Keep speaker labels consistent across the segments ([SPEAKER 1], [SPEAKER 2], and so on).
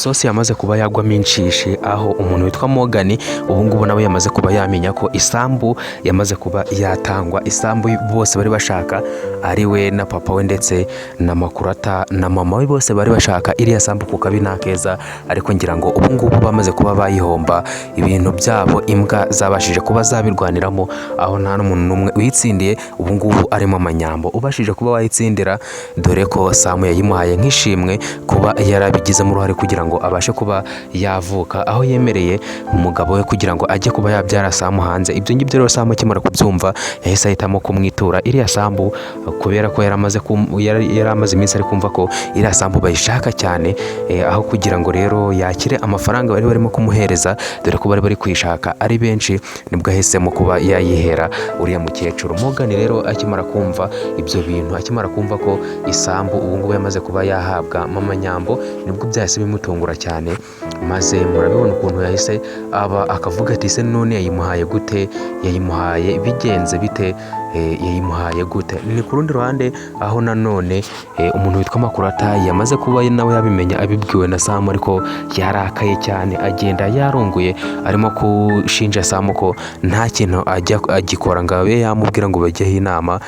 [SPEAKER 1] isosi yamaze kuba yagwamo inshishi, aho umuntu witwa Morgan ubu ngubu nawe yamaze kuba yamenya ko isambu yamaze kuba yatangwa, isambu bose bari bashaka ari we na papa we ndetse na Makurata na mama we, bose bari bashaka iriya sambu ku kabi nta keza, ariko ngira ngo ubu ngubu bamaze kuba bayihomba, ibintu byabo imbwa zabashije kuba zabirwaniramo, aho nta n'umuntu n'umwe uyitsindiye ubu ngubu arimo Manyambo ubashije kuba wayitsindira, dore ko Samu yayimuhaye nk'ishimwe kuba yarabigizemo uruhare kugira ngo abashe kuba yavuka, aho yemereye umugabo we kugira ngo ajye kuba yabyara Samu hanze. Ibyo ngibyo rero Samu akimara kubyumva yahise ahitamo kumwitura iriya sambu, kubera ko yari amaze iminsi ari kumva ko iriya sambu bayishaka cyane, aho kugira ngo rero yakire amafaranga bari barimo kumuhereza, dore ko bari bari kuyishaka ari benshi, nibwo ahisemo kuba yayihera uriya mukecuru. Morgan rero akimara kumva ibyo bintu, akimara kumva ko isambu ubu ngubu yamaze kuba yahabwa mama Nyambo, nibwo byahise bimutungura cyane, maze murabibona ukuntu yahise akavuga ati se none yayimuhaye gute, yayimuhaye bigenze bite, yayimuhaye gute. Ni ku rundi ruhande aho nanone umuntu witwa Makurata yamaze kuba nawe yabimenya abibwiwe na Samu, ariko yarakaye cyane, agenda yarongoye arimo gushinja Samu ko nta kintu agikora ngo abe yamubwira ngo bajyeho inama,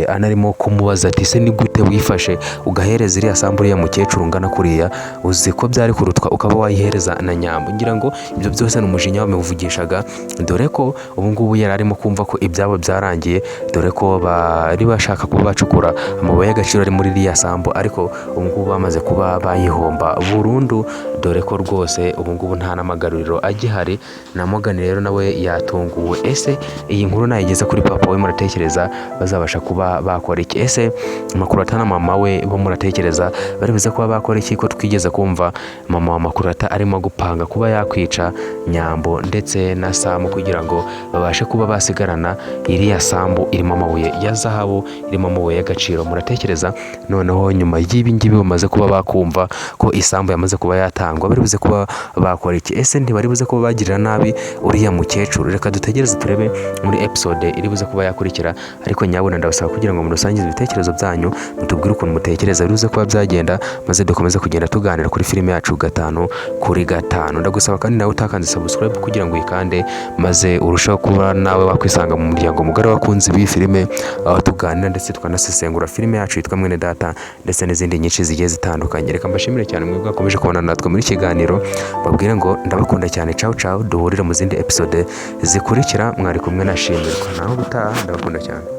[SPEAKER 1] anarimo kumubaza ati se ni gute wifashe ugahereza iriya sambu uriya mukecuru ungana kuriya, uzi ko byari kurutwa ukaba wayihereza na Nyambo. Ngira ngo ibyo byose ni umujinya wamuvugishaga, dore ko ubu ngubu yari arimo kumva ko ibyabo byarangiye, dore ko bari bashaka kuba bacukura amabuye y'agaciro ari muri iriya sambu, ariko ubu ngubu bamaze kuba bayihomba burundu, dore ko rwose ubu ngubu nta n'amagaruriro agihari. Na Morgan rero nawe yatunguwe, ese iyi nkuru nayigeze kuri papa we muratekereza bazabasha kuba bakora iki? Ese Makurata na mama we bo muratekereza bari buze kuba bakora iki? Ko twigeze kumva mama wa Makurata arimo gupanga kuba yakwica Nyambo ndetse na Samu kugira ngo babashe kuba basigarana iriya sambu irimo amabuye ya zahabu, irimo amabuye y'agaciro. Muratekereza noneho nyuma y'ibi ngibi bamaze kuba bakumva ko isambu yamaze kuba yatangwa, bari buze kuba bakora iki? Ese ntibari buze kuba bagirira nabi uriya mukecuru? Reka dutegereze turebe muri episode iri buze kuba yakurikira, ariko nyabuna ndabasaba kugira ngo murusangize ibitekerezo byanyu, mutubwire ukuntu mutekereza biruze kuba byagenda, maze dukomeze kugenda tuganira kuri filime yacu 5/5. Ndagusaba kandi nawe utakanze subscribe kugira ngo uyikande, maze urusheho kuba nawe wakwisanga mu muryango mugari wakunze iyi filime, aho tuganira ndetse tukanasesengura filime yacu yitwa Mwene Data ndetse n'izindi nyinshi zigiye zitandukanye. Reka mbashimire cyane mwebwe akomeje kubana natwe muri kiganiro, babwire ngo ndabakunda cyane. Ciao, duhurire mu zindi episode zikurikira. Mwari kumwe na Shimirwa, naho ubutaha ndabakunda cyane.